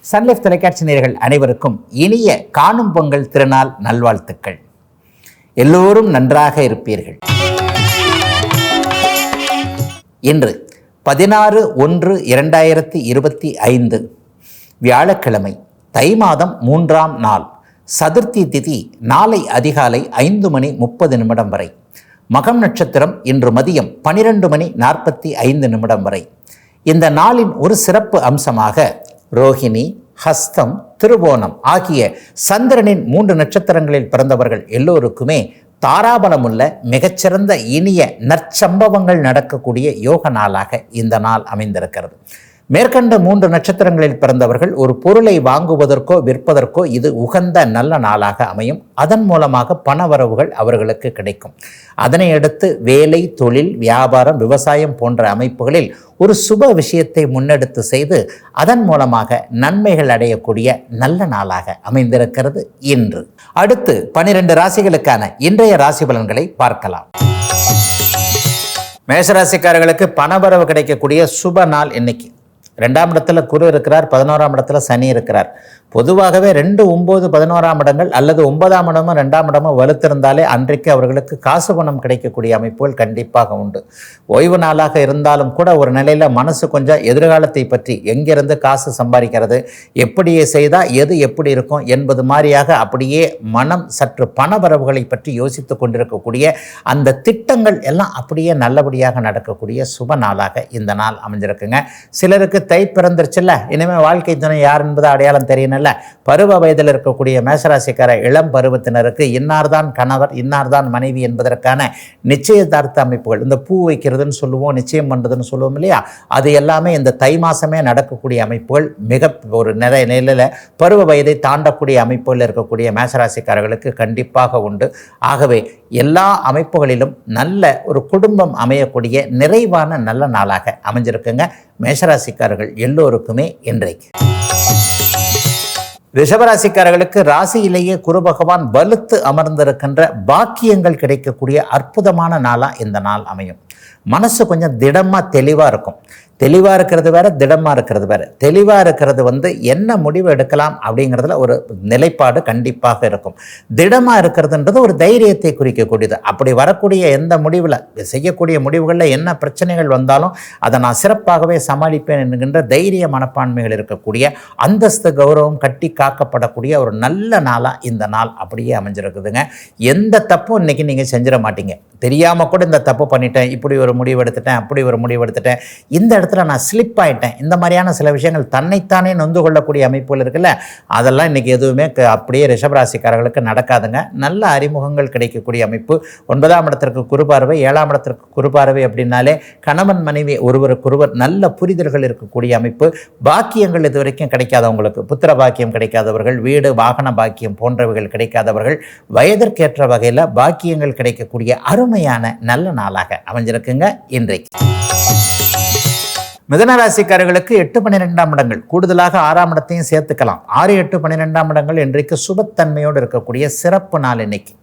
Sun Life தொலைக்காட்சி நேயர்கள் அனைவருக்கும் இனிய காணும் பொங்கல் திருநாள் நல்வாழ்த்துக்கள். எல்லோரும் நன்றாக இருப்பீர்கள். இன்று 16/1/2025 வியாழக்கிழமை, தை மாதம் 3ஆம் நாள், சதுர்த்தி திதி நாளை அதிகாலை 5:30 வரை. மகம் நட்சத்திரம் இன்று மதியம் 12:45 வரை. இந்த நாளின் ஒரு சிறப்பு அம்சமாக ரோஹிணி, ஹஸ்தம், திருவோணம் ஆகிய சந்திரனின் 3 நட்சத்திரங்களில் பிறந்தவர்கள் எல்லோருக்குமே தாராபலமுள்ள மிகச்சிறந்த இனிய நற்சம்பவங்கள் நடக்கக்கூடிய யோக நாளாக இந்த நாள் அமைந்திருக்கிறது. மேற்கண்ட 3 நட்சத்திரங்களில் பிறந்தவர்கள் ஒரு பொருளை வாங்குவதற்கோ விற்பதற்கோ இது உகந்த நல்ல நாளாக அமையும். அதன் மூலமாக பணவரவுகள் அவர்களுக்கு கிடைக்கும். அதனை அடுத்து வேலை, தொழில், வியாபாரம், விவசாயம் போன்ற அமைப்புகளில் ஒரு சுப விஷயத்தை முன்னெடுத்து செய்து அதன் மூலமாக நன்மைகள் அடையக்கூடிய நல்ல நாளாக அமைந்திருக்கிறது இன்று. அடுத்து 12 ராசிகளுக்கான இன்றைய ராசி பலன்களை பார்க்கலாம். மேஷராசிக்காரர்களுக்கு பணவரவு கிடைக்கக்கூடிய சுப நாள் இன்னைக்கு. 2ஆம் இடத்துல குரு இருக்கிறார், 11ஆம் இடத்துல சனி இருக்கிறார். பொதுவாகவே 2, 9, 11ஆம் இடங்கள் அல்லது 9ஆம் இடமும் 2ஆம் இடமும் வலுத்திருந்தாலே அன்றைக்கு அவர்களுக்கு காசு பணம் கிடைக்கக்கூடிய அமைப்புகள் கண்டிப்பாக உண்டு. ஓய்வு நாளாக இருந்தாலும் கூட ஒரு நிலையில் மனசு கொஞ்சம் எதிர்காலத்தை பற்றி எங்கிருந்து காசு சம்பாதிக்கிறது, எப்படியே செய்தால் எது எப்படி இருக்கும் என்பது மாதிரியாக அப்படியே மனம் சற்று பணவரவுகளை பற்றி யோசித்து கொண்டிருக்கக்கூடிய அந்த திட்டங்கள் எல்லாம் அப்படியே நல்லபடியாக நடக்கக்கூடிய சுப நாளாக இந்த நாள் அமைஞ்சிருக்குங்க. சிலருக்கு தை பிறந்துருச்சுல்ல, இனிமேல் வாழ்க்கை துணை யார் என்பதை அடையாளம் தெரியணும்ல. பருவ வயதில் இருக்கக்கூடிய மேஷராசிக்கார இளம் பருவத்தினருக்கு இன்னார்தான் கணவர், இன்னார்தான் மனைவி என்பதற்கான நிச்சயதார்த்த அமைப்புகள், இந்த பூ வைக்கிறதுன்னு சொல்லுவோம், நிச்சயம் பண்ணுறதுன்னு சொல்லுவோம் இல்லையா, அது எல்லாமே இந்த தை மாதமே நடக்கக்கூடிய அமைப்புகள் மிக ஒரு நிறைய நிலையில் பருவ வயதை தாண்டக்கூடிய அமைப்புகளில் இருக்கக்கூடிய மேஷராசிக்காரர்களுக்கு கண்டிப்பாக உண்டு. ஆகவே எல்லா அமைப்புகளிலும் நல்ல ஒரு குடும்பம் அமையக்கூடிய நிறைவான நல்ல நாளாக அமைஞ்சிருக்குங்க மேஷராசிக்காரர்கள் எல்லோருக்குமே இன்றைக்கு. ரிஷபராசிக்காரர்களுக்கு ராசியிலேயே குரு பகவான் வலுத்து அமர்ந்திருக்கின்ற பாக்கியங்கள் கிடைக்கக்கூடிய அற்புதமான நாளாக இந்த நாள் அமையும். மனசு கொஞ்சம் திடமாக தெளிவாக இருக்கும். தெளிவாக இருக்கிறது வேறு, திடமாக இருக்கிறது வேறு. தெளிவாக இருக்கிறது என்ன முடிவு எடுக்கலாம் அப்படிங்கிறதுல ஒரு நிலைப்பாடு கண்டிப்பாக இருக்கும். திடமாக இருக்கிறதுன்றது ஒரு தைரியத்தை குறிக்கக்கூடியது. அப்படி வரக்கூடிய எந்த முடிவில், செய்யக்கூடிய முடிவுகளில் என்ன பிரச்சனைகள் வந்தாலும் அதை நான் சிறப்பாகவே சமாளிப்பேன் என்கின்ற தைரிய மனப்பான்மைகள் இருக்கக்கூடிய, அந்தஸ்து கௌரவம் கட்டி காக்கப்படக்கூடிய ஒரு நல்ல நாளாக இந்த நாள் அப்படியே அமைஞ்சிருக்குதுங்க. எந்த தப்பும் இன்றைக்கி நீங்கள் செஞ்சிட மாட்டீங்க. தெரியாமல் கூட இந்த தப்பு பண்ணிட்டேன், இப்படி ஒரு முடிவு எடுத்துட்டேன், அப்படி ஒரு முடிவு எடுத்துட்டேன், இந்த இடத்துல நான் ஸ்லிப் ஆகிட்டேன், இந்த மாதிரியான சில விஷயங்கள் தன்னைத்தானே நொந்து கொள்ளக்கூடிய அமைப்புகள் இருக்குல்ல, அதெல்லாம் இன்றைக்கி எதுவுமே அப்படியே ரிஷபராசிக்காரர்களுக்கு நடக்காதுங்க. நல்ல அறிமுகங்கள் கிடைக்கக்கூடிய அமைப்பு. 9ஆம் இடத்திற்கு குருபார்வை, 7ஆம் இடத்திற்கு குருபார்வை அப்படின்னாலே கணவன் மனைவி ஒருவருக்கொருவர் நல்ல புரிதல்கள் இருக்கக்கூடிய அமைப்பு. பாக்கியங்கள் இது வரைக்கும் கிடைக்காதவங்களுக்கு, புத்திர பாக்கியம் கிடைக்காதவர்கள், வீடு வாகன பாக்கியம் போன்றவைகள் கிடைக்காதவர்கள், வயதிற்கேற்ற வகையில் பாக்கியங்கள் கிடைக்கக்கூடிய அருமையான நல்ல நாளாக அமைஞ்சிருக்குங்க இன்றைக்கு. மிதுனராசிக்காரர்களுக்கு 8, 12ஆம் இடங்கள், கூடுதலாக 6ஆம் இடத்தையும் சேர்த்துக்கலாம். 6, 8, 12ஆம் இடங்கள் இன்றைக்கு சுபத்தன்மையோடு இருக்கக்கூடிய சிறப்பு நாள். இன்னைக்கு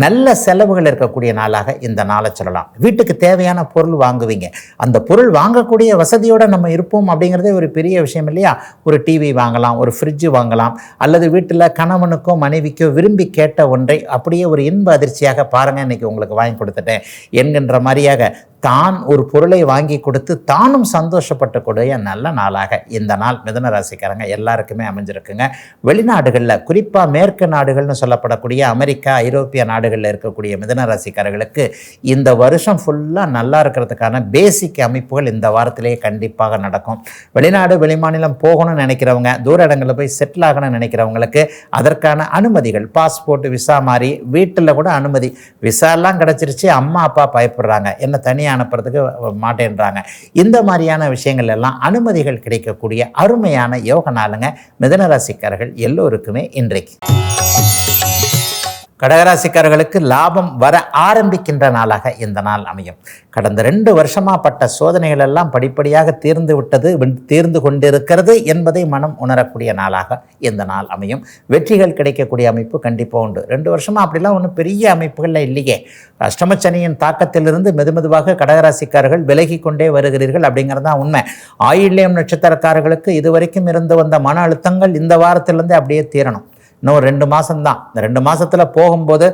நல்ல செலவுகள் இருக்கக்கூடிய நாளாக இந்த நாளை சொல்லலாம். வீட்டுக்கு தேவையான பொருள் வாங்குவீங்க. அந்த பொருள் வாங்கக்கூடிய வசதியோடு நம்ம இருப்போம் அப்படிங்கிறதே ஒரு பெரிய விஷயம் இல்லையா. ஒரு டிவி வாங்கலாம், ஒரு ஃப்ரிட்ஜு வாங்கலாம், அல்லது வீட்டில் கணவனுக்கோ மனைவிக்கோ விரும்பி கேட்ட ஒன்றை அப்படியே ஒரு இன்ப அதிர்ச்சியாக பாருங்கள், இன்றைக்கி உங்களுக்கு வாங்கி கொடுத்துட்டேன் என்கின்ற மாதிரியாக தான் ஒரு பொருளை வாங்கி கொடுத்து தானும் சந்தோஷப்பட்டக்கூடிய நல்ல நாளாக இந்த நாள் மிதுன ராசிக்காரங்க எல்லாருக்குமே அமைஞ்சிருக்குங்க. வெளிநாடுகளில், குறிப்பாக மேற்கு நாடுகள்னு சொல்லப்படக்கூடிய அமெரிக்கா, ஐரோப்பிய நாடுகளில் இருக்கக்கூடிய மிதுன ராசிக்காரர்களுக்கு இந்த வருஷம் ஃபுல்லாக நல்லா இருக்கிறதுக்கான பேசிக் அமைப்புகள் இந்த வாரத்திலேயே கண்டிப்பாக நடக்கும். வெளிநாடு, வெளிமாநிலம் போகணும்னு நினைக்கிறவங்க, தூர இடங்களில் போய் செட்டில் ஆகணும்னு நினைக்கிறவங்களுக்கு அதற்கான அனுமதிகள், பாஸ்போர்ட், விசா மாதிரி வீட்டில் கூட அனுமதி, விசாலாம் கிடச்சிருச்சு, அம்மா அப்பா பயப்படுறாங்க, என்ன தனியாக அனுப்புறதுக்கு மாட்டேன்றாங்க. இந்த மாதிரியான விஷயங்கள் எல்லாம் அனுமதிகள் கிடைக்கக்கூடிய அருமையான யோக நாளுங்க மிதுன ராசிக்காரர்கள் எல்லோருக்குமே இன்றைக்கு. கடகராசிக்காரர்களுக்கு லாபம் வர ஆரம்பிக்கின்ற நாளாக இந்த நாள் அமையும். கடந்த 2 வருஷமாக பட்ட சோதனைகள் எல்லாம் படிப்படியாக தீர்ந்து கொண்டிருக்கிறது என்பதை மனம் உணரக்கூடிய நாளாக இந்த நாள் அமையும். வெற்றிகள் கிடைக்கக்கூடிய அமைப்பு கண்டிப்பாக உண்டு. 2 வருஷமாக அப்படிலாம் ஒன்றும் பெரிய அமைப்புகளில் இல்லையே. அஷ்டமச்சனியின் தாக்கத்திலிருந்து மெதுமெதுவாக கடகராசிக்காரர்கள் விலகி கொண்டே வருகிறீர்கள் அப்படிங்கிறது தான் உண்மை. ஆயில்யம் நட்சத்திரக்காரர்களுக்கு இதுவரைக்கும் இருந்து வந்த மன அழுத்தங்கள் இந்த வாரத்திலிருந்து அப்படியே தீரணும். இன்னும் 2 மாதம்தான். இந்த 2 மாதத்தில் போகும்போது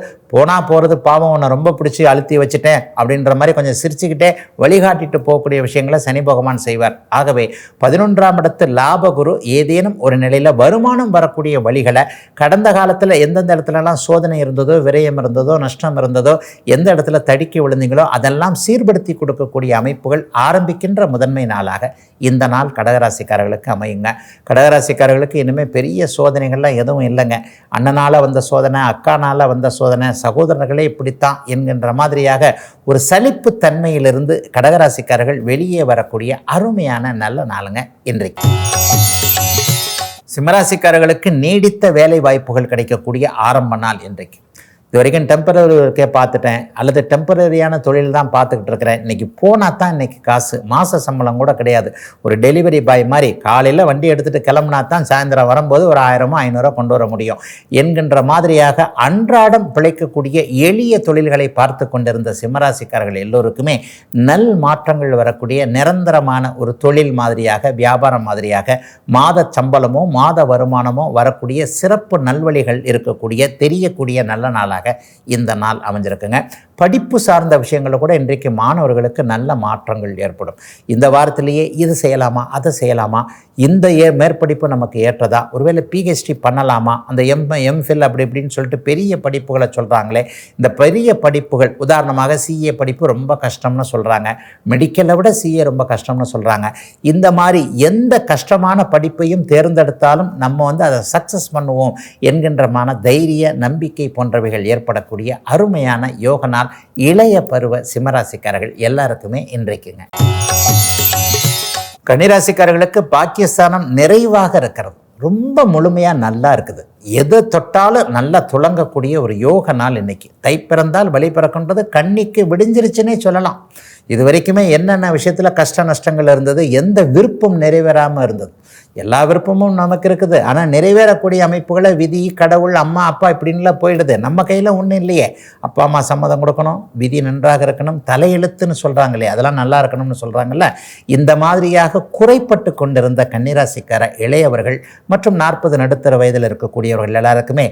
போகிறது பாவம் உன்னை ரொம்ப பிடிச்சி அழுத்தி வச்சுட்டேன் அப்படின்ற மாதிரி கொஞ்சம் சிரிச்சுக்கிட்டே வழிகாட்டிட்டு போகக்கூடிய விஷயங்களை சனி பகவான் செய்வார். ஆகவே 11ஆம் இடத்து லாபகுரு ஏதேனும் ஒரு நிலையில் வருமானம் வரக்கூடிய வழிகளை கடந்த காலத்தில் எந்தெந்த இடத்துலலாம் சோதனை இருந்ததோ, விரயம் இருந்ததோ, நஷ்டம் இருந்ததோ, எந்த இடத்துல தடுக்கி விழுந்தீங்களோ அதெல்லாம் சீர்படுத்தி கொடுக்கக்கூடிய அமைப்புகள் ஆரம்பிக்கின்ற முதன்மை நாளாக இந்த நாள் கடகராசிக்காரர்களுக்கு அமையுங்க. கடகராசிக்காரர்களுக்கு இனிமேல் பெரிய சோதனைகள்லாம் எதுவும் இல்லைங்க. அண்ணனால் வந்த சோதனை, அக்கானால் வந்த சோதனை, சகோதரர்களே இப்படித்தான் என்கின்ற மாதிரியாக ஒரு சலிப்பு தன்மையிலிருந்து கடகராசிக்காரர்கள் வெளியே வரக்கூடிய அருமையான நல்ல நாளுங்க இன்றைக்கு. சிம்மராசிக்காரர்களுக்கு நீடித்த வேலை வாய்ப்புகள் கிடைக்கக்கூடிய ஆரம்ப நாள் இன்றைக்கு. இது வரைக்கும் டெம்பரரி ஒர்க்கே பார்த்துட்டேன் அல்லது டெம்பரரியான தொழில் தான் பார்த்துக்கிட்டு இருக்கிறேன், இன்றைக்கி போனால் தான் இன்றைக்கி காசு, மாத சம்பளம் கூட கிடையாது, ஒரு டெலிவரி பாய் மாதிரி காலையில் வண்டி எடுத்துகிட்டு கிளம்புனா தான் சாயந்தரம் வரும்போது ஒரு 1000 500 கொண்டு வர முடியும் என்கின்ற மாதிரியாக அன்றாடம் பிழைக்கக்கூடிய எளிய தொழில்களை பார்த்து கொண்டிருந்த சிம்மராசிக்காரர்கள் எல்லோருக்குமே நல் மாற்றங்கள் வரக்கூடிய நிரந்தரமான ஒரு தொழில் மாதிரியாக, வியாபாரம் மாதிரியாக மாத சம்பளமோ மாத வருமானமோ வரக்கூடிய சிறப்பு நல்வழிகள் இருக்கக்கூடிய தெரியக்கூடிய நல்ல நாளாக இந்த நாள் அமைஞ்சிருக்குங்க. படிப்பு சார்ந்த விஷயங்களில் கூட இன்றைக்கு மாணவர்களுக்கு நல்ல மாற்றங்கள் ஏற்படும். இந்த வாரத்திலேயே இது செய்யலாமா, அதை செய்யலாமா, இந்த மேற்படிப்பு நமக்கு ஏற்றதா, ஒருவேளை பிஹெச்டி பண்ணலாமா, அந்த எம்ஃபில் அப்படி இப்படின்னு சொல்லிட்டு பெரிய படிப்புகளை சொல்கிறாங்களே, இந்த பெரிய படிப்புகள் உதாரணமாக சிஏ படிப்பு ரொம்ப கஷ்டம்னு சொல்கிறாங்க, மெடிக்கலை விட சிஏ ரொம்ப கஷ்டம்னு சொல்கிறாங்க. இந்த மாதிரி எந்த கஷ்டமான படிப்பையும் தேர்ந்தெடுத்தாலும் நம்ம அதை சக்ஸஸ் பண்ணுவோம் என்கின்றமான தைரிய நம்பிக்கை போன்றவைகள் ஏற்படக்கூடிய அருமையான யோக நாள் இளைய பருவ சிம்மராசிக்காரர்கள் எல்லாருக்குமே இன்றைக்குங்க. கன்னிராசிக்காரர்களுக்கு பாக்கியஸ்தானம் நிறைவாக இருக்கிறது, ரொம்ப முழுமையாக நல்லா இருக்குது. எதை தொட்டாலும் நல்லா துளங்கக்கூடிய ஒரு யோக நாள் இன்னைக்கு. தை பிறந்தால் வழி பிறக்குன்றது கண்ணிக்கு விடிஞ்சிருச்சுன்னே சொல்லலாம். இது வரைக்குமே என்னென்ன விஷயத்தில் கஷ்ட நஷ்டங்கள் இருந்தது, எந்த விருப்பம் நிறைவேறாமல் இருந்தது, எல்லா விருப்பமும் நமக்கு இருக்குது. ஆனால் நிறைவேறக்கூடிய அமைப்புகளை விதி, கடவுள், அம்மா அப்பா இப்படின்லாம் போயிடுது. நம்ம கையில் ஒன்றும் இல்லையே. அப்பா அம்மா சம்மதம் கொடுக்கணும், விதி நன்றாக இருக்கணும், தலையெழுத்துன்னு சொல்கிறாங்களே அதெல்லாம் நல்லா இருக்கணும்னு சொல்கிறாங்கல்ல. இந்த மாதிரியாக குறைப்பட்டு கொண்டிருந்த கன்னிராசிக்கார இளையவர்கள் மற்றும் 40 நடுத்தர வயதில் இருக்கக்கூடியவர்கள் எல்லாருக்குமே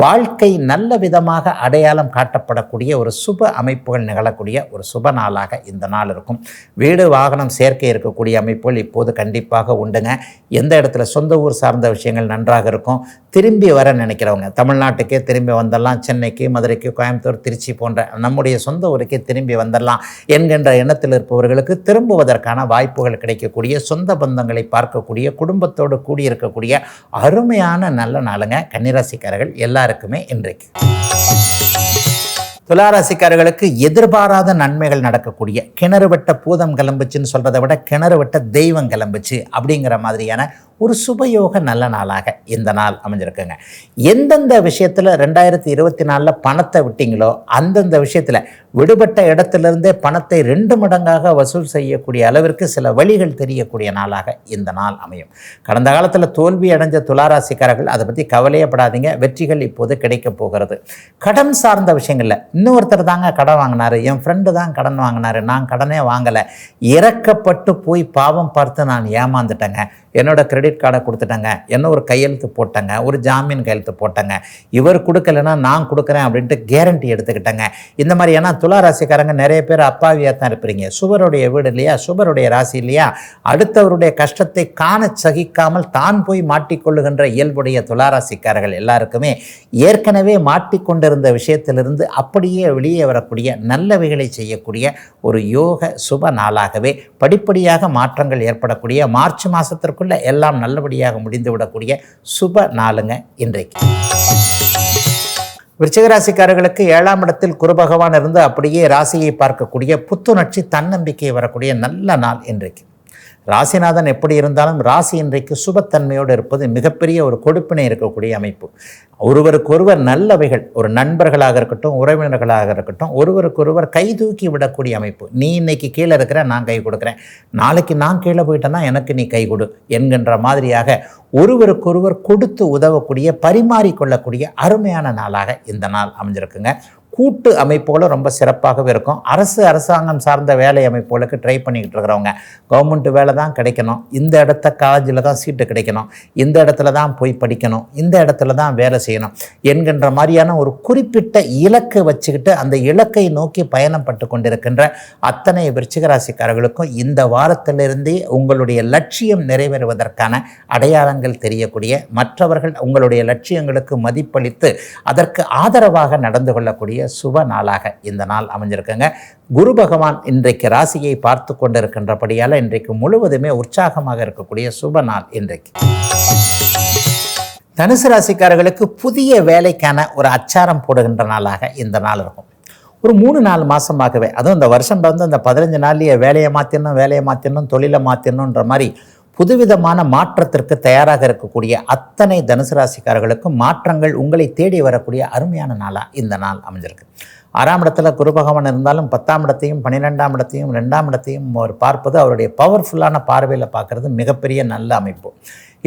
வாழ்க்கை நல்ல விதமாக அடையாளம் காட்டப்படக்கூடிய ஒரு சுப அமைப்புகள் நிகழக்கூடிய ஒரு சுப நாளாக இந்த நாள் இருக்கும். வீடு வாகனம் சேர்க்கை இருக்கக்கூடிய அமைப்புகள் இப்போது கண்டிப்பாக உண்டுங்க. எந்த இடத்துல சொந்த ஊர் சார்ந்த விஷயங்கள் நன்றாக இருக்கும். திரும்பி வர நினைக்கிறவங்க தமிழ்நாட்டுக்கே திரும்பி வந்துடலாம், சென்னைக்கு, மதுரைக்கு, கோயம்புத்தூர், திருச்சி போன்ற நம்முடைய சொந்த ஊருக்கே திரும்பி வந்துடலாம் என்கின்ற எண்ணத்தில் இருப்பவர்களுக்கு திரும்புவதற்கான வாய்ப்புகள் கிடைக்கக்கூடிய, சொந்த பந்தங்களை பார்க்கக்கூடிய, குடும்பத்தோடு கூடியிருக்கக்கூடிய அருமையான நல்ல நாளுங்க கன்னிராசிக்காரர்கள் எல்லாருக்குமே இன்றைக்கு. துளாராசிக்காரர்களுக்கு எதிர்பாராத நன்மைகள் நடக்கக்கூடிய, கிணறு வெட்ட பூதம் கிளம்புச்சுன்னு சொல்கிறத விட கிணறு வெட்ட தெய்வம் கிளம்புச்சு அப்படிங்கிற மாதிரியான ஒரு சுபயோக நல்ல நாளாக இந்த நாள் அமைஞ்சிருக்குங்க. எந்தெந்த விஷயத்தில் 2024 பணத்தை விட்டீங்களோ அந்தந்த விஷயத்தில் விடுபட்ட இடத்துலேருந்தே பணத்தை 2 மடங்காக வசூல் செய்யக்கூடிய அளவிற்கு சில வழிகள் தெரியக்கூடிய நாளாக இந்த நாள் அமையும். கடந்த காலத்தில் தோல்வி அடைஞ்ச துளாராசிக்காரர்கள் அதை பற்றி கவலையப்படாதீங்க, வெற்றிகள் இப்போது கிடைக்க போகிறது. கடன் சார்ந்த விஷயங்களில் இன்னொருத்தர் தாங்க கடன் வாங்கினார், என் ஃப்ரெண்டு தான் கடன் வாங்கினார், நான் கடனே வாங்கலை, இறக்கப்பட்டு போய் பாவம் பார்த்து நான் ஏமாந்துட்டேங்க, என்னோட கிரெடிட் கார்டை கொடுத்துட்டேங்க, என்ன ஒரு கையெழுத்து போட்டேங்க, ஒரு ஜாமீன் கையெழுத்து போட்டேங்க, இவர் கொடுக்கலைன்னா நான் கொடுக்குறேன் அப்படின்ட்டு கேரண்டி எடுத்துக்கிட்டேங்க. இந்த மாதிரி ஏன்னா துளாராசிக்காரங்க நிறைய பேர் அப்பாவியாக தான் இருப்பீங்க. சுபருடைய வீடு இல்லையா, சுபருடைய ராசி இல்லையா, அடுத்தவருடைய கஷ்டத்தை காண சகிக்காமல் தான் போய் மாட்டிக்கொள்ளுகின்ற இயல்புடைய துளாராசிக்காரர்கள் எல்லாருக்குமே ஏற்கனவே மாட்டிக்கொண்டிருந்த விஷயத்திலிருந்து அப்படியே வெளியே வரக்கூடிய நல்லவைகளை செய்யக்கூடிய ஒரு யோக சுப நாளாகவே படிப்படியாக மாற்றங்கள் ஏற்படக்கூடிய, மார்ச் மாதத்திற்குள்ள எல்லாம் நல்லபடியாக முடிந்துவிடக்கூடிய சுப நாளுங்க இன்றைக்கு. விருச்சிகராசிக்காரர்களுக்கு 7ஆம் இடத்தில் குரு பகவான் இருந்து அப்படியே ராசியை பார்க்கக்கூடிய புத்துணர்ச்சி, தன்னம்பிக்கை வரக்கூடிய நல்ல நாள் இன்றைக்கு. ராசிநாதன் எப்படி இருந்தாலும் ராசி இன்றைக்கு சுபத்தன்மையோடு இருப்பது மிகப்பெரிய ஒரு கொடுப்பினை இருக்கக்கூடிய அமைப்பு. ஒருவருக்கொருவர் நல்லவைகள், ஒரு நண்பர்களாக இருக்கட்டும், உறவினர்களாக இருக்கட்டும், ஒருவருக்கொருவர் கை தூக்கி விடக்கூடிய அமைப்பு. நீ இன்னைக்கு கீழே இருக்கிற, நான் கை கொடுக்குறேன், நாளைக்கு நான் கீழே போயிட்டேன்னா எனக்கு நீ கை கொடு என்கின்ற மாதிரியாக ஒருவருக்கொருவர் கொடுத்து உதவக்கூடிய, பரிமாறிக்கொள்ளக்கூடிய அருமையான நாளாக இந்த நாள் அமைஞ்சிருக்குங்க. கூட்டு அமைப்புகளும் ரொம்ப சிறப்பாகவே இருக்கும். அரசாங்கம் சார்ந்த வேலை அமைப்புகளுக்கு ட்ரை பண்ணிக்கிட்டு இருக்கிறவங்க, கவர்மெண்ட் வேலை தான் கிடைக்கணும், இந்த இடத்த காலேஜில் தான் சீட்டு கிடைக்கணும், இந்த இடத்துல தான் போய் படிக்கணும், இந்த இடத்துல தான் வேலை செய்யணும் என்கின்ற மாதிரியான ஒரு குறிப்பிட்ட இலக்கை வச்சுக்கிட்டு அந்த இலக்கை நோக்கி பயணம் பட்டு கொண்டிருக்கின்ற அத்தனை விருச்சிக ராசிக்காரர்களுக்கும் இந்த வாரத்திலிருந்தே உங்களுடைய லட்சியம் நிறைவேறுவதற்கான அடையாளங்கள் தெரியக்கூடிய, மற்றவர்கள் உங்களுடைய லட்சியங்களுக்கு மதிப்பளித்து அதற்கு ஆதரவாக நடந்து கொள்ளக்கூடிய சுப நாளாக இந்த நாள் அமைஞ்சிருக்குங்க. குரு பகவான் இன்றைக்கு ராசியை பார்த்து கொண்டிருக்கின்றபடியால் இன்றைக்கு முழுவதுமே உற்சாகமாக இருக்கக்கூடிய சுப நாள் இன்றைக்கு. தனுசு ராசிக்காரர்களுக்கு புதிய வேலைக்கான ஒரு அச்சாரம் போடுகின்ற நாளாக இந்த நாள் இருக்கும். ஒரு 3-4 மாதமாகவே, அதுவும் இந்த வருஷம் அந்த 15 நாள்லேயே வேலையை மாற்றிடணும், தொழிலை மாற்றிடணுன்ற மாதிரி புதுவிதமான மாற்றத்திற்கு தயாராக இருக்கக்கூடிய அத்தனை தனுசு ராசிக்காரர்களுக்கும் மாற்றங்கள் உங்களை தேடி வரக்கூடிய அருமையான நாளாக இந்த நாள் அமைஞ்சிருக்கு. 6ஆம் இடத்துல குரு பகவான் இருந்தாலும் 10ஆம் இடத்தையும் 12ஆம் இடத்தையும் 2ஆம் இடத்தையும் அவர் பார்ப்பது, அவருடைய பவர்ஃபுல்லான பார்வையில் பார்க்கறது மிகப்பெரிய நல்ல அமைப்பு.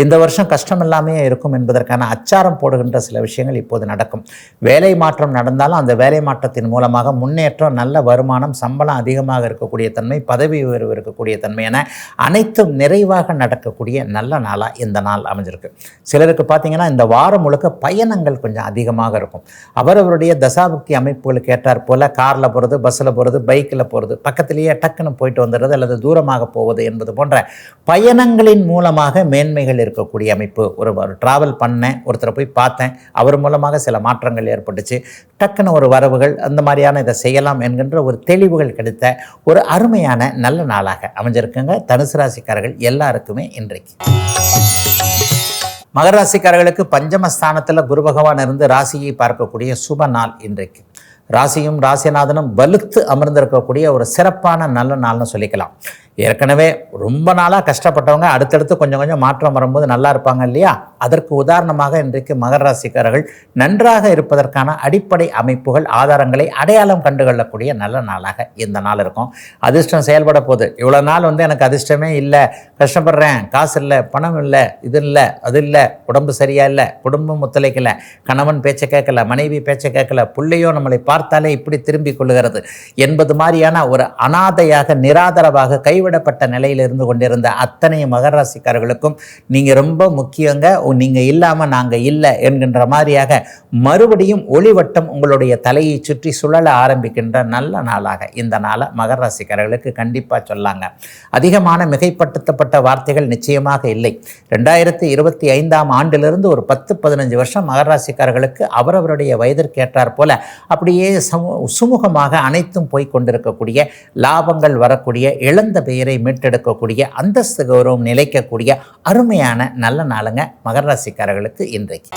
இந்த வருஷம் கஷ்டம் எல்லாமே இருக்கும் என்பதற்கான அச்சாரம் போடுகின்ற சில விஷயங்கள் இப்போது நடக்கும். வேலை மாற்றம் நடந்தாலும் அந்த வேலை மாற்றத்தின் மூலமாக முன்னேற்றம், நல்ல வருமானம், சம்பளம் அதிகமாக இருக்கக்கூடிய தன்மை, பதவி உயர்வு இருக்கக்கூடிய தன்மை என அனைத்தும் நிறைவாக நடக்கக்கூடிய நல்ல நாளாக இந்த நாள் அமைஞ்சிருக்கு. சிலருக்கு பார்த்தீங்கன்னா இந்த வாரம் முழுக்க பயணங்கள் கொஞ்சம் அதிகமாக இருக்கும். அவரவருடைய தசாபுக்தி அமைப்புகளுக்கு ஏற்றார் போல் காரில் போகிறது, பஸ்ஸில் போகிறது, பைக்கில் போகிறது, பக்கத்திலேயே டக்குன்னு போயிட்டு வந்துடுறது அல்லது தூரமாக போவது என்பது போன்ற பயணங்களின் மூலமாக மேன்மைகள் இருக்கக்கூடிய அமைப்பு. ஒரு டிராவல் பண்ணேன், ஒருத்தரை போய் பார்த்தேன், அவர் மூலமாக சில மாற்றங்கள் ஏற்பட்டுச்சு, டக்குன்னு ஒரு வரவுகள், அந்த மாதிரியான இதை செய்யலாம் என்கின்ற ஒரு தெளிவுகள் கிடைத்த ஒரு அருமையான நல்ல நாளாக அமைஞ்சிருக்குங்க தனுசு ராசிக்காரர்கள் எல்லாருக்குமே இன்றைக்கு. மகர ராசிக்காரர்களுக்கு பஞ்சமஸ்தானத்தில் குரு பகவான் இருந்து ராசியை பார்க்கக்கூடிய சுப நாள் இன்றைக்கு. ராசியும் ராசிநாதனும் வலுத்து அமர்ந்திருக்கக்கூடிய ஒரு சிறப்பான நல்ல நாள்னு சொல்லிக்கலாம். ஏற்கனவே ரொம்ப நாளாக கஷ்டப்பட்டவங்க அடுத்தடுத்து கொஞ்சம் கொஞ்சம் மாற்றம் வரும்போது நல்லா இருப்பாங்க இல்லையா? அதற்கு உதாரணமாக இன்றைக்கு மகர ராசிக்காரர்கள் நன்றாக இருப்பதற்கான அடிப்படை அமைப்புகள், ஆதாரங்களை அடையாளம் கண்டுகொள்ளக்கூடிய நல்ல நாளாக இந்த நாள் இருக்கும். அதிர்ஷ்டம் செயல்பட போகுது. இவ்வளோ நாள் எனக்கு அதிர்ஷ்டமே இல்லை, கஷ்டப்படுறேன், காசு இல்லை, பணம் இல்லை, இது இல்லை, அது இல்லை, உடம்பு சரியா இல்லை, குடும்பம் ஒத்துழைக்கலை, கணவன் பேச்சை கேட்கல, மனைவி பேச்சை கேட்கல, பிள்ளையோ நம்மளை பார்த்தாலே இப்படி திரும்பி கொள்ளுகிறது என்பது மாதிரியான ஒரு அனாதையாக, நிராதரவாக, கைவிடப்பட்ட நிலையில் இருந்து கொண்டிருந்த அத்தனை மகர ராசிக்காரர்களுக்கும் நீங்கள் ரொம்ப முக்கியங்க, நீங்கள் இல்லாமல் நாங்கள் இல்லை என்கின்ற மாதிரியாக மறுபடியும் ஒளிவட்டம் உங்களுடைய தலையை சுற்றி சுழல ஆரம்பிக்கின்ற நல்ல நாளாக இந்த நாளை மகர ராசிக்காரர்களுக்கு கண்டிப்பாக சொல்லாங்க. அதிகமான மிகைப்படுத்தப்பட்ட வார்த்தைகள் நிச்சயமாக இல்லை. 2025ஆம் ஆண்டிலிருந்து ஒரு 10-15 வருஷம் மகர ராசிக்காரர்களுக்கு அவரவருடைய வயதிற்கு ஏற்றார் போல அப்படியே சுமூகமாக அனைத்தும் போய் கொண்டிருக்கக்கூடிய, லாபங்கள் வரக்கூடிய, இழந்த பெயரை மீட்டெடுக்கக்கூடிய, அந்தஸ்து கௌரவம் நிலைக்கக்கூடிய அருமையான நல்ல நாளுங்க மகர ராசிக்காரர்களுக்கு இன்றைக்கு.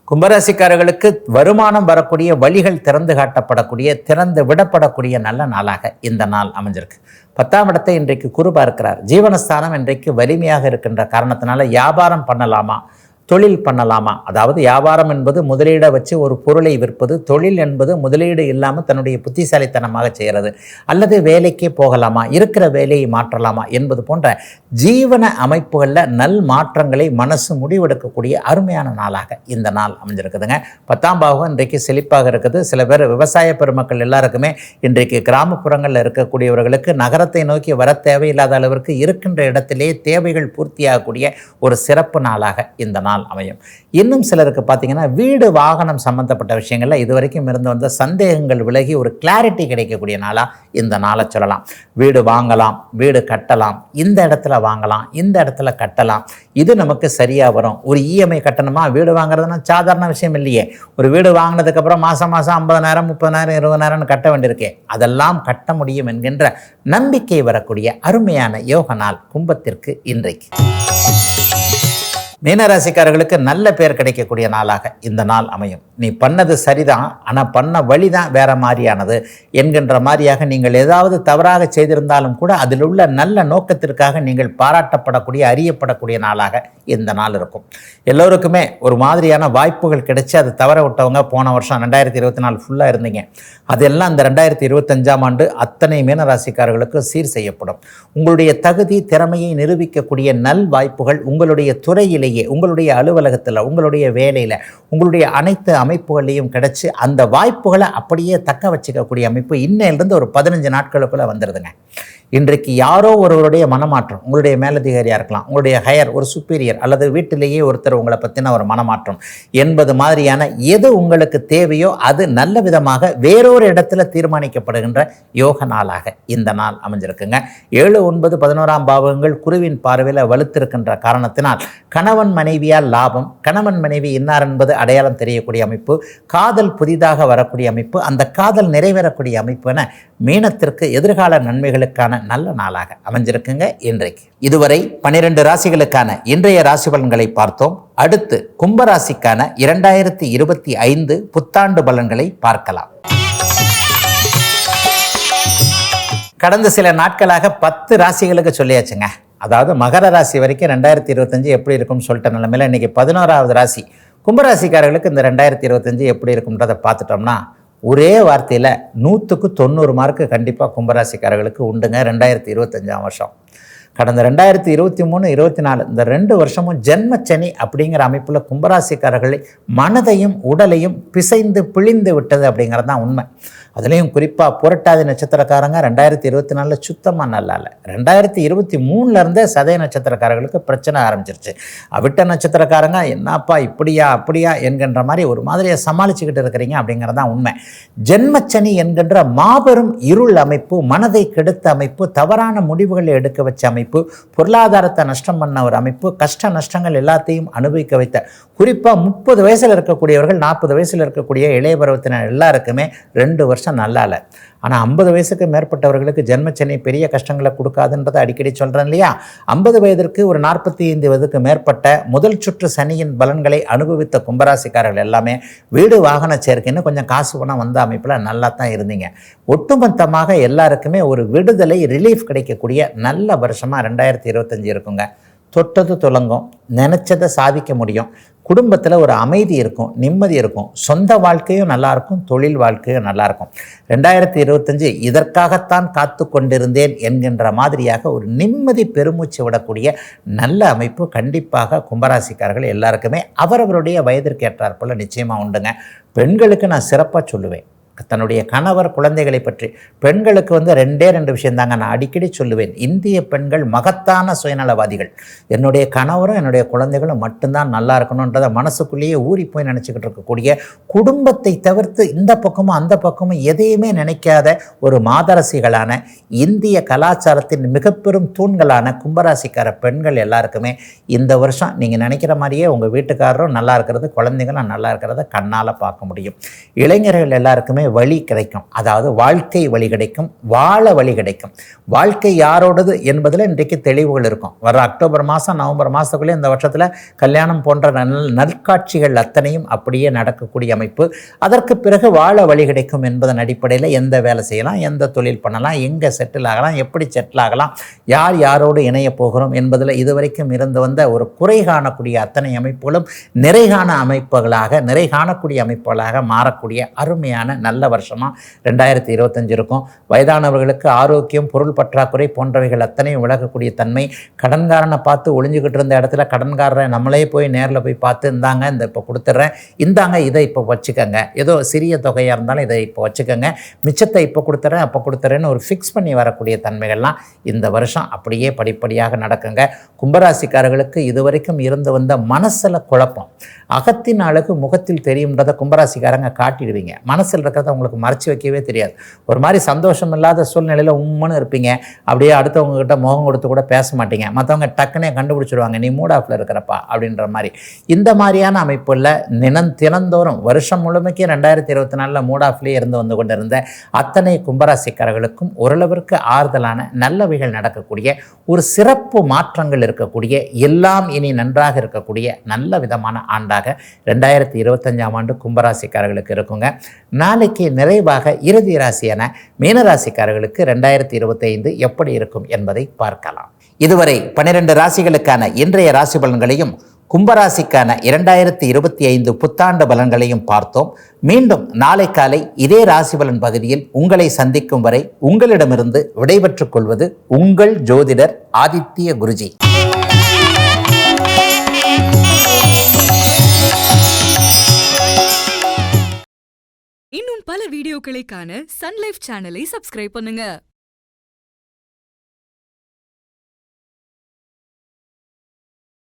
கும்பராசிக்காரர்களுக்கு வருமானம் வரக்கூடிய வழிகள் திறந்து காட்டப்படக்கூடிய, திறந்து விடப்படக்கூடிய நல்ல நாளாக இந்த நாள் அமைஞ்சிருக்கு. 10ஆம் இடத்தை இன்றைக்கு குரு பார்க்கிறார். ஜீவனஸ்தானம் இன்றைக்கு வலிமையாக இருக்கின்ற காரணத்தினால வியாபாரம் பண்ணலாமா, தொழில் பண்ணலாமா? அதாவது வியாபாரம் என்பது முதலீடை வச்சு ஒரு பொருளை விற்பது, தொழில் என்பது முதலீடு இல்லாமல் தன்னுடைய புத்திசாலித்தனமாக செய்கிறது. அல்லது வேலைக்கே போகலாமா, இருக்கிற வேலையை மாற்றலாமா என்பது போன்ற ஜீவன அமைப்புகளில் நல் மாற்றங்களை மனசு முடிவெடுக்கக்கூடிய அருமையான நாளாக இந்த நாள் அமைஞ்சிருக்குதுங்க. 10ஆம் பாவம் இன்றைக்கு செழிப்பாக இருக்குது. சில பேர் விவசாய பெருமக்கள் எல்லாருக்குமே இன்றைக்கு கிராமப்புறங்களில் இருக்கக்கூடியவர்களுக்கு நகரத்தை நோக்கி வர தேவையில்லாத அளவிற்கு இருக்கின்ற இடத்திலே தேவைகள் பூர்த்தியாகக்கூடிய ஒரு சிறப்பு நாளாக இந்த நாள் அமையும். இன்னும் சிலருக்கு பார்த்தீங்கன்னா வீடு வாகனம் சம்பந்தப்பட்ட விஷயங்கள்ல இதுவரைக்கும் இருந்து வந்த சந்தேகங்கள் விலகி ஒரு கிளாரிட்டி கிடைக்கக்கூடிய நாளா இந்த நாளை சொல்லலாம். வீடு வாங்கலாம், வீடு கட்டலாம், இந்த இடத்துல வாங்கலாம், இந்த இடத்துல கட்டலாம், இது நமக்கு சரியா வரும். ஒரு இஎம்ஐ கட்டணுமா, வீடு வாங்குறதுன்னா சாதாரண விஷயம் இல்லையே. ஒரு வீடு வாங்கினதுக்கு அப்புறம் மாசம் 50,000 30,000 20,000 கட்ட வேண்டியிருக்கே, அதெல்லாம் கட்ட முடியும் என்கின்ற நம்பிக்கை வரக்கூடிய அருமையான யோக நாள் கும்பத்திற்கு இன்றைக்கு. மீனராசிக்காரர்களுக்கு நல்ல பேர் கிடைக்கக்கூடிய நாளாக இந்த நாள் அமையும். நீ பண்ணது சரிதான், ஆனால் பண்ண வழி தான் வேற மாதிரியானது என்கின்ற மாதிரியாக நீங்கள் ஏதாவது தவறாக செய்திருந்தாலும் கூட அதில் உள்ள நல்ல நோக்கத்திற்காக நீங்கள் பாராட்டப்படக்கூடிய அறியப்படக்கூடிய நாளாக இந்த நாள் இருக்கும். எல்லோருக்குமே ஒரு மாதிரியான வாய்ப்புகள் கிடைச்சி அது தவற விட்டவங்க போன வருஷம் 2024 ஃபுல்லாக இருந்தீங்க. அதெல்லாம் இந்த 2025ஆம் ஆண்டு அத்தனை மீனராசிக்காரர்களுக்கு சீர் செய்யப்படும். உங்களுடைய தகுதி திறமையை நிரூபிக்கக்கூடிய நல் வாய்ப்புகள் உங்களுடைய துறையிலே, உங்களுடைய அலுவலகத்தில், உங்களுடைய வேலையில், உங்களுடைய அனைத்து அமைப்புகளையும் கிடைச்சி அந்த வாய்ப்புகளை அப்படியே தக்க வச்சுக்கக்கூடிய அமைப்பு இன்னையிலிருந்து ஒரு 15 நாட்களுக்குள்ளே வந்துடுதுங்க. இன்றைக்கு யாரோ ஒருவருடைய மனமாற்றம், உங்களுடைய மேலதிகாரியாக இருக்கலாம், உங்களுடைய ஹையர் ஒரு சுப்பீரியர் அல்லது வீட்டிலேயே ஒருத்தர் உங்களை பற்றின ஒரு மனமாற்றம் என்பது மாதிரியான எது உங்களுக்கு தேவையோ அது நல்ல விதமாக வேறொரு இடத்துல தீர்மானிக்கப்படுகின்ற யோக நாளாக இந்த நாள் அமைஞ்சிருக்குங்க. 7, 9, 11ஆம் பாவங்கள் குருவின் பார்வையில் வலுத்திருக்கின்ற காரணத்தினால் கணவன் மனைவியால் லாபம், கணவன் மனைவி இன்னார் என்பது அடையாளம் தெரியக்கூடிய அமைப்பு, காதல் புதிதாக வரக்கூடிய அமைப்பு, அந்த காதல் நிறைவேறக்கூடிய அமைப்பு என மீனத்திற்கு எதிர்கால நன்மைகளுக்கான நல்ல நாளாக அமைஞ்சிருக்குங்க இன்றைக்கு. இதுவரை 12 ராசிகளுக்கான இன்றைய ராசி பலன்களை பார்த்தோம். அடுத்து கும்பராசிக்கான 2025 புத்தாண்டு பலன்களை பார்க்கலாம். கடந்த சில நாட்களாக 10 ராசிகளுக்கு சொல்லியாச்சுங்க. அதாவது மகர ராசி வரைக்கும் 2025 எப்படி இருக்கும்னு சொல்லிட்ட நிலைமையில் இன்றைக்கி 11ஆவது ராசி கும்பராசிக்காரர்களுக்கு இந்த 2025 எப்படி இருக்கும்ன்றதை பார்த்துட்டோம்னா ஒரே வார்த்தையில் 100க்கு 90 மார்க்கு கண்டிப்பாக கும்பராசிக்காரர்களுக்கு உண்டுங்க. 2025ஆம் வருஷம் கடந்த 2023, 24 இந்த 2 வருஷமும் ஜென்மச்சனி அப்படிங்கிற அமைப்பில் கும்பராசிக்காரர்களை மனதையும் உடலையும் பிசைந்து பிழிந்து விட்டது அப்படிங்கிறது தான் உண்மை. அதுலேயும் குறிப்பாக புரட்டாதி நட்சத்திரக்காரங்க 2024 சுத்தமாக நல்லா இல்லை. 2023 சதய நட்சத்திரக்காரர்களுக்கு பிரச்சனை ஆரம்பிச்சிருச்சு. அவிட்ட நட்சத்திரக்காரங்க என்னப்பா இப்படியா அப்படியா என்கின்ற மாதிரி ஒரு மாதிரியாக சமாளிச்சுக்கிட்டு இருக்கிறீங்க அப்படிங்கிறது தான் உண்மை. ஜென்மச்சனி என்கின்ற மாபெரும் இருள் அமைப்பு, மனதை கெடுத்த அமைப்பு, தவறான முடிவுகளை எடுக்க வச்ச அமைப்பு, பொருளாதாரத்தை நஷ்டம் பண்ண ஒரு அமைப்பு, கஷ்ட நஷ்டங்கள் எல்லாத்தையும் அனுபவிக்க வைத்த, குறிப்பாக 30 வயசில் இருக்கக்கூடியவர்கள் 40 வயசில் இருக்கக்கூடிய இளைய பருவத்தினர் எல்லாருக்குமே 2 வருஷம் நல்லா இல்லை. ஆனால் 50 வயசுக்கு மேற்பட்டவர்களுக்கு ஜென்மச்சனி பெரிய கஷ்டங்களை கொடுக்காதுன்றதை அடிக்கடி சொல்கிறேன் இல்லையா. 50 வயதிற்கு ஒரு 45 வயதுக்கு மேற்பட்ட முதல் சுற்று சனியின் பலன்களை அனுபவித்த கும்பராசிக்காரர்கள் எல்லாமே வீடு வாகன சேர்க்கைன்னு கொஞ்சம் காசு பணம் வந்த அமைப்பில் நல்லா தான் இருந்தீங்க. ஒட்டுமொத்தமாக எல்லாருக்குமே ஒரு விடுதலை, ரிலீஃப் கிடைக்கக்கூடிய நல்ல வருஷமாக 2025 இருக்குங்க. தொட்டது துலங்கும், நினச்சதை சாதிக்க முடியும், குடும்பத்தில் ஒரு அமைதி இருக்கும், நிம்மதி இருக்கும், சொந்த வாழ்க்கையும் நல்லாயிருக்கும், தொழில் வாழ்க்கையும் நல்லாயிருக்கும். 2025 இதற்காகத்தான் காத்து கொண்டிருந்தேன் என்கின்ற மாதிரியாக ஒரு நிம்மதி பெருமூச்சு விடக்கூடிய நல்ல அமைப்பு கண்டிப்பாக கும்பராசிக்காரர்கள் எல்லாருக்குமே அவரவருடைய வயதிற்கு ஏற்றாற்போல் நிச்சயமாக உண்டுங்க. பெண்களுக்கு நான் சிறப்பாக சொல்லுவேன். தன்னுடைய கணவர் குழந்தைகளை பற்றி பெண்களுக்கு 2 விஷயந்தாங்க நான் அடிக்கடி சொல்லுவேன். இந்திய பெண்கள் மகத்தான சுயநலவாதிகள். என்னுடைய கணவரும் என்னுடைய குழந்தைகளும் மட்டும்தான் நல்லா இருக்கணுன்றதை மனசுக்குள்ளேயே ஊறி போய் நினச்சிக்கிட்டு இருக்கக்கூடிய, குடும்பத்தை தவிர்த்து இந்த பக்கமும் அந்த பக்கமும் எதையுமே நினைக்காத ஒரு மாதரசிகளான இந்திய கலாச்சாரத்தின் மிக பெரும் தூண்களான கும்பராசிக்கார பெண்கள் எல்லாருக்குமே இந்த வருஷம் நீங்கள் நினைக்கிற மாதிரியே உங்கள் வீட்டுக்காரரும் நல்லா இருக்கிறது, குழந்தைங்களும் நல்லா இருக்கிறத கண்ணால் பார்க்க முடியும். இளைஞர்கள் எல்லாருக்குமே வழி கிடைக்கும். அதாவது வாழ்க்கை வழி கிடைக்கும், வாழ வழி கிடைக்கும். வாழ்க்கை யாரோடது என்பதில் இன்றைக்கு தெளிவுகள் இருக்கும். வர அக்டோபர் மாதம், நவம்பர் மாதத்துக்குள்ளே இந்த வருஷத்தில் கல்யாணம் போன்ற நற்காட்சிகள் அத்தனையும் அப்படியே நடக்கக்கூடிய அமைப்பு. அதற்கு பிறகு வாழ வழி கிடைக்கும் என்பதன் அடிப்படையில் எந்த வேலை செய்யலாம், எந்த தொழில் பண்ணலாம், எங்கே செட்டில் ஆகலாம், எப்படி செட்டில் ஆகலாம், யார் யாரோடு இணைய போகிறோம் என்பதில் இதுவரைக்கும் இருந்து வந்த ஒரு குறை காணக்கூடிய அத்தனை அமைப்புகளும் நிறை காணக்கூடிய அமைப்புகளாக மாறக்கூடிய அருமையான நல்ல வருஷமாக 2025 இருக்கும். வயதானவர்களுக்கு ஆரோக்கியம், பொருள் பற்றாக்குறை போன்றவைகள் அத்தனையும் விலகக்கூடிய தன்மை. கடன்காரனை பார்த்து ஒளிஞ்சுக்கிட்டு இருந்த இடத்துல கடன்காரரை நம்மளே போய் நேரில் போய் பார்த்து இந்தாங்க இந்த இப்போ கொடுத்துட்றேன், இந்தாங்க இதை இப்போ வச்சுக்கோங்க, ஏதோ சிறிய தொகையாக இருந்தாலும் இதை இப்போ வச்சுக்கோங்க, மிச்சத்தை இப்போ கொடுத்துட்றேன் அப்போ கொடுத்துட்றேன்னு ஒரு ஃபிக்ஸ் பண்ணி வரக்கூடிய தன்மைகள்லாம் இந்த வருஷம் அப்படியே படிப்படியாக நடக்குங்க. கும்பராசிக்காரர்களுக்கு இதுவரைக்கும் இருந்து வந்த மனசில் குழப்பம், அகத்தின் அழகு முகத்தில் தெரியும்ன்றதை கும்பராசிக்காரங்க காட்டிடுவீங்க. மனசில் இருக்கிறத உங்களுக்கு மறைச்சி வைக்கவே தெரியாது. ஒரு மாதிரி சந்தோஷம் இல்லாத சூழ்நிலையில் உம்முன்னு இருப்பீங்க. அப்படியே அடுத்தவங்ககிட்ட முகம் கொடுத்து கூட பேச மாட்டீங்க. மற்றவங்க டக்குனே கண்டுபிடிச்சிடுவாங்க, நீ மூட் ஆஃபில் இருக்கிறப்பா அப்படின்ற மாதிரி. இந்த மாதிரியான அமைப்புள்ள தினந்தோறும் வருஷம் முழுமைக்கு 2024 மூட் ஆஃப்லேயே வந்து கொண்டு இருந்த அத்தனை கும்பராசிக்காரர்களுக்கும் ஓரளவிற்கு ஆறுதலான நல்லவைகள் நடக்கக்கூடிய ஒரு சிறப்பு மாற்றங்கள் இருக்கக்கூடிய எல்லாம் இனி நன்றாக இருக்கக்கூடிய நல்ல விதமான ஆண்டாக 2025ஆம் ஆண்டு கும்பராசிக்காரர்களுக்கு இருக்குங்க. நாளைக்கு நிறைவாக இறுதி ராசியான மீனராசிக்காரர்களுக்கு 2025 எப்படி இருக்கும் என்பதை பார்க்கலாம். இதுவரை 12 ராசிகளுக்கான இன்றைய ராசி பலன்களையும் கும்பராசிக்கான 2025 புத்தாண்டு பலன்களையும் பார்த்தோம். மீண்டும் நாளை காலை இதே ராசி பலன் பகுதியில் உங்களை சந்திக்கும் வரை உங்களிடமிருந்து விடைபெற்றுக் கொள்வது உங்கள் ஜோதிடர் ஆதித்ய குருஜி. இன்னும் பல வீடியோக்களை காண சன் லைஃப் சேனலை சப்ஸ்கிரைப் பண்ணுங்க.